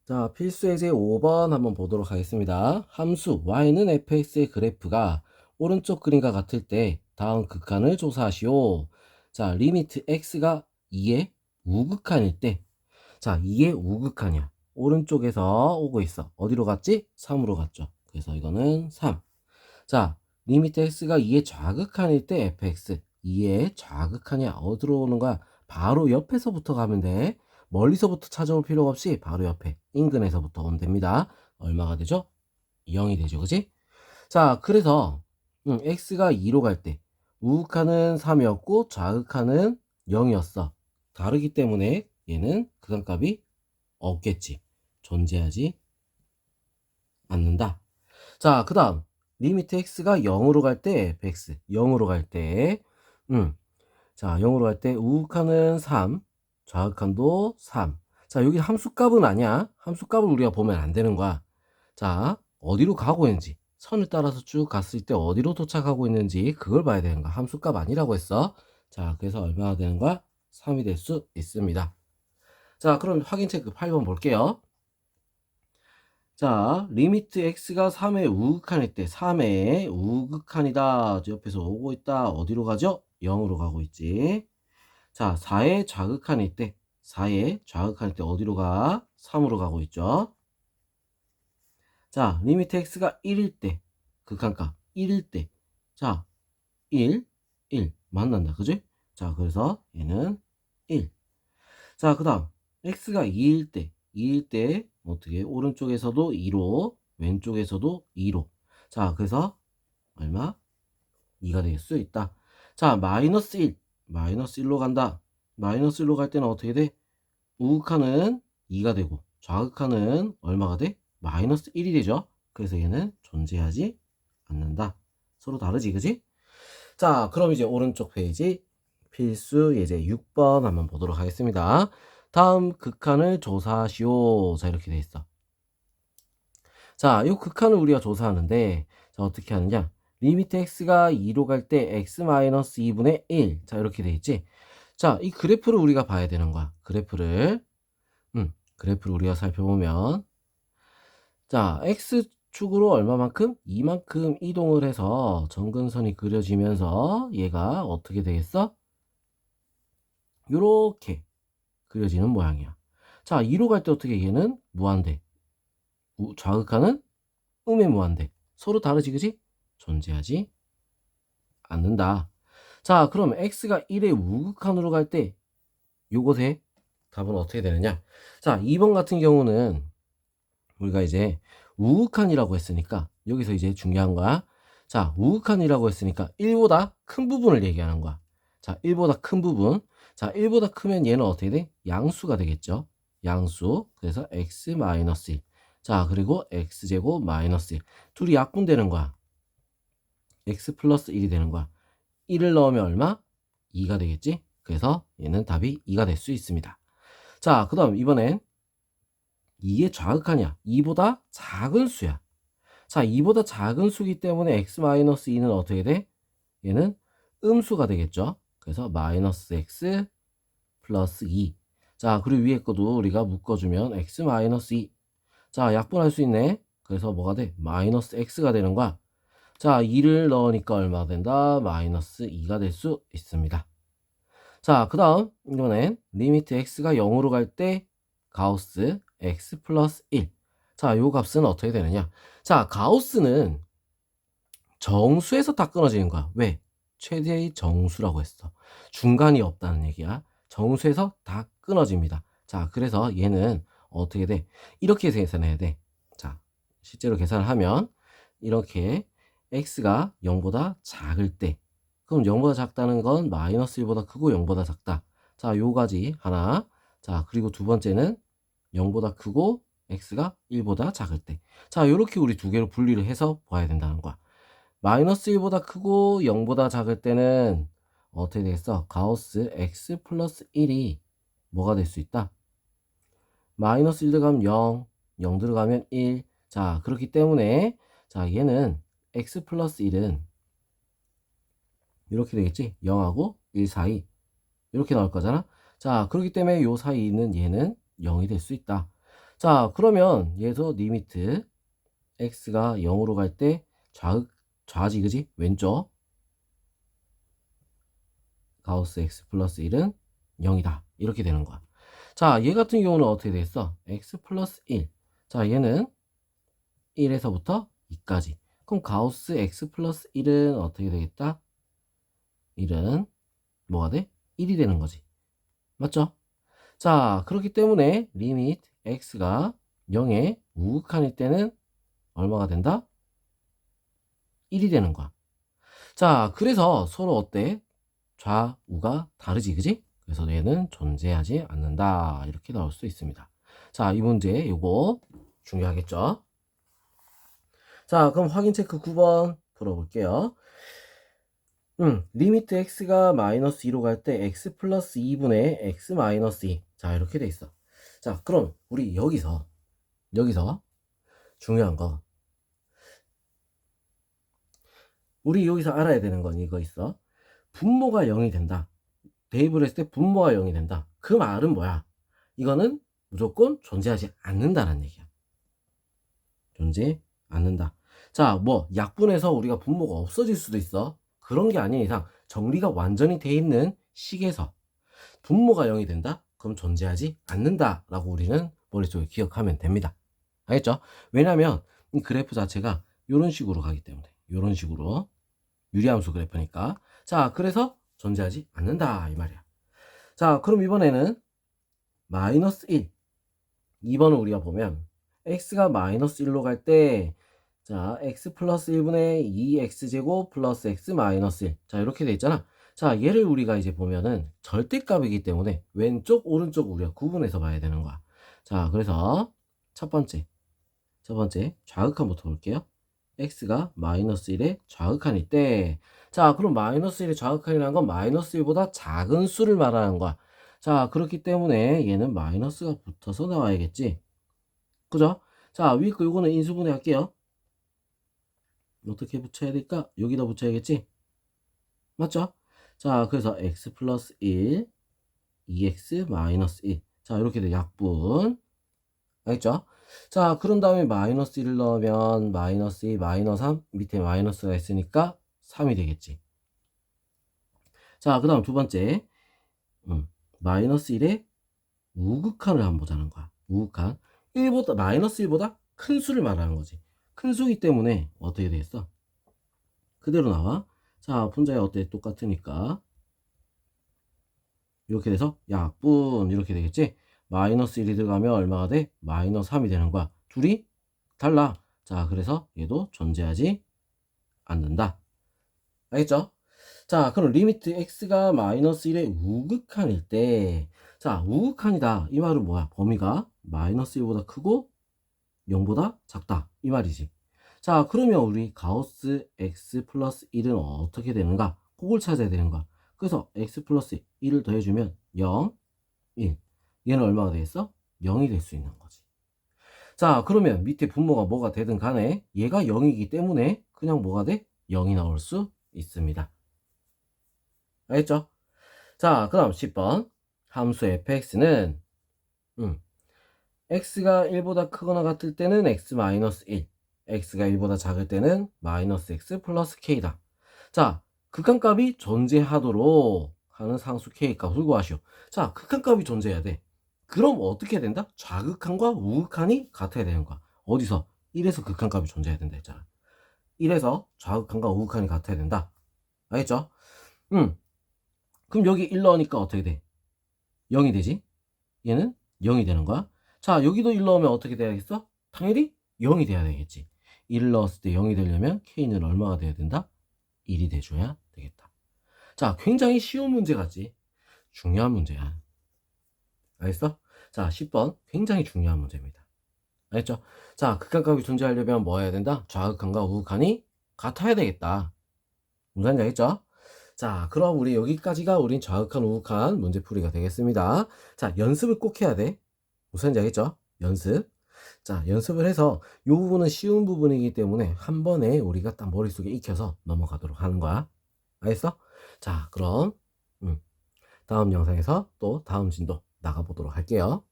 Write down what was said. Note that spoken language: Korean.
자, 필수 예제 5번 한번 보도록 하겠습니다. 함수 y는 fx의 그래프가 오른쪽 그림과 같을 때 다음 극한을 조사하시오. 자, 리미트 x가 2의 우극한일 때, 자, 2의 우극한이야. 오른쪽에서 오고 있어. 어디로 갔지? 3으로 갔죠. 그래서 이거는 3. 자, 리미트 x가 2의 좌극한일 때 fx 2의 좌극한이야. 어디로 오는 거야? 바로 옆에서부터 가면 돼. 멀리서부터 찾아올 필요가 없이 바로 옆에 인근에서부터 오면 됩니다. 얼마가 되죠? 0이 되죠. 그지? 자, 그래서 x가 2로 갈 때 우극한은 3이었고 좌극한은 0이었어. 다르기 때문에 얘는 극한값이 없겠지. 존재하지 않는다. 자, 그 다음 리미트 x가 0으로 갈 때 fx 0으로 갈 때 자, 0으로 갈 때 우극한은 3, 좌극한도 3. 자, 여기 함수값은 아니야. 함수값을 우리가 보면 안 되는 거야. 자, 어디로 가고 있는지, 선을 따라서 쭉 갔을 때 어디로 도착하고 있는지 그걸 봐야 되는 거야. 함수값 아니라고 했어. 자, 그래서 얼마나 되는 거야? 3이 될 수 있습니다. 자, 그럼 확인 체크 8번 볼게요. 자, 리미트 x가 3의 우극한일 때 3의 우극한이다. 옆에서 오고 있다. 어디로 가죠? 0으로 가고 있지. 자, 4의 좌극한일 때 4의 좌극한일 때 어디로 가? 3으로 가고 있죠. 자, 리미트 x가 1일 때 극한값 1일 때 자, 1 만난다. 그지? 자, 그래서 얘는 1. 자, 그 다음 x가 2일 때 어떻게 오른쪽에서도 2로 왼쪽에서도 2로 자, 그래서 얼마? 2가 될 수 있다. 자, 마이너스 1 마이너스 1로 간다. 마이너스 1로 갈 때는 어떻게 돼? 우극한은 2가 되고 좌극한은 얼마가 돼? 마이너스 1이 되죠. 그래서 얘는 존재하지 않는다. 서로 다르지, 그지? 자, 그럼 이제 오른쪽 페이지 필수 예제 6번 한번 보도록 하겠습니다. 다음 극한을 조사하시오. 자, 이렇게 돼 있어. 자, 이 극한을 우리가 조사하는데 자, 어떻게 하느냐? 리미트 x가 2로 갈 때 x-2분의 1. 자, 이렇게 돼 있지? 자, 이 그래프를 우리가 봐야 되는 거야. 그래프를 우리가 살펴보면 자, x축으로 얼마만큼? 이만큼 이동을 해서 점근선이 그려지면서 얘가 어떻게 되겠어? 요렇게 그려지는 모양이야. 자, 2로 갈 때 어떻게 얘는 무한대. 좌극하는 음의 무한대. 서로 다르지, 그지? 존재하지 않는다. 자, 그럼 x가 1의 우극한으로 갈 때 요것의 답은 어떻게 되느냐? 자, 2번 같은 경우는 우리가 이제 우극한이라고 했으니까 여기서 이제 중요한 거야. 자, 우극한이라고 했으니까 1보다 큰 부분을 얘기하는 거야. 자, 1보다 큰 부분. 자, 1보다 크면 얘는 어떻게 돼? 양수가 되겠죠. 양수. 그래서 x-1. 자, 그리고 x제곱 마이너스 1. 둘이 약분되는 거야. x 플러스 1이 되는 거야. 1을 넣으면 얼마? 2가 되겠지? 그래서 얘는 답이 2가 될 수 있습니다. 자, 그 다음 이번엔 2의 좌극한이야. 2보다 작은 수야. 자, 2보다 작은 수기 때문에 x-2는 어떻게 돼? 얘는 음수가 되겠죠. 그래서 마이너스 x 플러스 2. 자, 그리고 위에 것도 우리가 묶어주면 x-2. 자, 약분할 수 있네. 그래서 뭐가 돼? 마이너스 x가 되는 거야. 자, 2를 넣으니까 얼마가 된다? 마이너스 2가 될 수 있습니다. 자, 그 다음 이번엔 리미트 x가 0으로 갈 때 가우스 x 플러스 1. 자, 요 값은 어떻게 되느냐? 자, 가우스는 정수에서 다 끊어지는 거야. 왜? 최대의 정수라고 했어. 중간이 없다는 얘기야. 정수에서 다 끊어집니다. 자, 그래서 얘는 어떻게 돼? 이렇게 계산해야 돼. 자, 실제로 계산을 하면 이렇게 x가 0보다 작을 때 그럼 0보다 작다는 건 마이너스 1보다 크고 0보다 작다. 자, 요 가지 하나. 자, 그리고 두 번째는 0보다 크고 x가 1보다 작을 때. 자, 요렇게 우리 두 개로 분리를 해서 봐야 된다는 거야. 마이너스 1보다 크고 0보다 작을 때는 어떻게 되겠어? 가우스 x 플러스 1이 뭐가 될 수 있다? 마이너스 1 들어가면 0, 0 들어가면 1. 자, 그렇기 때문에 자, 얘는 x 플러스 1은 이렇게 되겠지? 0하고 1 사이 이렇게 나올 거잖아. 자, 그렇기 때문에 요 사이에 있는 얘는 0이 될 수 있다. 자, 그러면 얘도 리미트 x가 0으로 갈 때 좌지, 그지? 왼쪽 가우스 x 플러스 1은 0이다. 이렇게 되는 거야. 자, 얘 같은 경우는 어떻게 되겠어? x 플러스 1. 자, 얘는 1에서부터 2까지. 그럼 가우스 x 플러스 1은 어떻게 되겠다? 1은 뭐가 돼? 1이 되는 거지. 맞죠? 자, 그렇기 때문에 리미트 x가 0에 우극한일 때는 얼마가 된다? 1이 되는 거야. 자, 그래서 서로 어때? 좌우가 다르지, 그지? 그래서 얘는 존재하지 않는다. 이렇게 나올 수 있습니다. 자, 이 문제 요거 중요하겠죠? 자, 그럼 확인 체크 9번 풀어볼게요. 리미트 x가 마이너스 2로 갈 때 x 플러스 2분의 x 마이너스 2. 자, 이렇게 돼 있어. 자, 그럼 우리 여기서 중요한 거, 우리 여기서 알아야 되는 건 이거 있어. 분모가 0이 된다. 대입을 했을 때 분모가 0이 된다. 그 말은 뭐야? 이거는 무조건 존재하지 않는다는 얘기야. 존재 않는다. 자, 뭐 약분해서 우리가 분모가 없어질 수도 있어. 그런 게 아닌 이상 정리가 완전히 돼 있는 식에서 분모가 0이 된다? 그럼 존재하지 않는다 라고 우리는 머릿속에 기억하면 됩니다. 알겠죠? 왜냐면 이 그래프 자체가 이런 식으로 가기 때문에, 이런 식으로 유리함수 그래프니까. 자, 그래서 존재하지 않는다 이 말이야. 자, 그럼 이번에는 마이너스 1. 2번을 우리가 보면 x가 마이너스 1로 갈 때, 자, x 플러스 1분의 2x제곱 플러스 x 마이너스 1. 자, 이렇게 돼 있잖아. 자, 얘를 우리가 이제 보면은 절대값이기 때문에 왼쪽, 오른쪽 우리가 구분해서 봐야 되는 거야. 자, 그래서 첫 번째 좌극한부터 볼게요. x가 마이너스 1의 좌극한일 때, 자, 그럼 마이너스 1의 좌극한이라는 건 마이너스 1보다 작은 수를 말하는 거야. 자, 그렇기 때문에 얘는 마이너스가 붙어서 나와야겠지. 그죠? 자, 위 거 요거는 인수분해 할게요. 어떻게 붙여야 될까? 여기다 붙여야겠지? 맞죠? 자, 그래서 x 플러스 1, 2x 마이너스 1. 자, 이렇게 돼, 약분. 알겠죠? 자, 그런 다음에 마이너스 1을 넣으면 마이너스 2, 마이너스 3, 밑에 마이너스가 있으니까 3이 되겠지. 자, 그 다음 두 번째, 마이너스 1의 우극한을 한번 보자는 거야. 우극한. 마이너스 1보다 큰 수를 말하는 거지. 큰 수이기 때문에 어떻게 되겠어? 그대로 나와. 자, 분자에 어때? 똑같으니까. 이렇게 돼서 약분 이렇게 되겠지? 마이너스 1이 들어가면 얼마가 돼? 마이너스 3이 되는 거야. 둘이 달라. 자, 그래서 얘도 존재하지 않는다. 알겠죠? 자, 그럼 리미트 x가 마이너스 1의 우극한일 때, 자, 우극한이다. 이 말은 뭐야? 범위가 마이너스 1보다 크고 0보다 작다. 이 말이지. 자, 그러면 우리 가우스 x 플러스 1은 어떻게 되는가? 그걸 찾아야 되는 거야. 그래서 x 플러스 1을 더해주면 0, 1. 얘는 얼마가 되겠어? 0이 될 수 있는 거지. 자, 그러면 밑에 분모가 뭐가 되든 간에 얘가 0이기 때문에 그냥 뭐가 돼? 0이 나올 수 있습니다. 알겠죠? 자, 그 다음 10번. 함수 fx는 x가 1보다 크거나 같을 때는 x 마이너스 1, x가 1보다 작을 때는 마이너스 x 플러스 k다. 자, 극한값이 존재하도록 하는 상수 k값을 구하시오. 자, 극한값이 존재해야 돼. 그럼 어떻게 된다? 좌극한과 우극한이 같아야 되는 거야. 어디서? 1에서 극한값이 존재해야 된다 했잖아. 1에서 좌극한과 우극한이 같아야 된다. 알겠죠? 그럼 여기 1 넣으니까 어떻게 돼? 0이 되지? 얘는 0이 되는 거야. 자, 여기도 1 넣으면 어떻게 돼야겠어? 당연히 0이 돼야 되겠지. 1을 넣었을 때 0이 되려면 k는 얼마가 돼야 된다? 1이 돼줘야 되겠다. 자, 굉장히 쉬운 문제 같지? 중요한 문제야. 알겠어? 자, 10번 굉장히 중요한 문제입니다. 알겠죠? 자, 극한값이 존재하려면 뭐 해야 된다? 좌극한과 우극한이 같아야 되겠다. 무슨 말인지 알겠죠? 자, 그럼 우리 여기까지가 우린 좌극한, 우극한 문제풀이가 되겠습니다. 자, 연습을 꼭 해야 돼. 무슨 말인지 알겠죠? 연습. 자, 연습을 해서 이 부분은 쉬운 부분이기 때문에 한 번에 우리가 딱 머릿속에 익혀서 넘어가도록 하는 거야. 알겠어? 자, 그럼 다음 영상에서 또 다음 진도 나가보도록 할게요.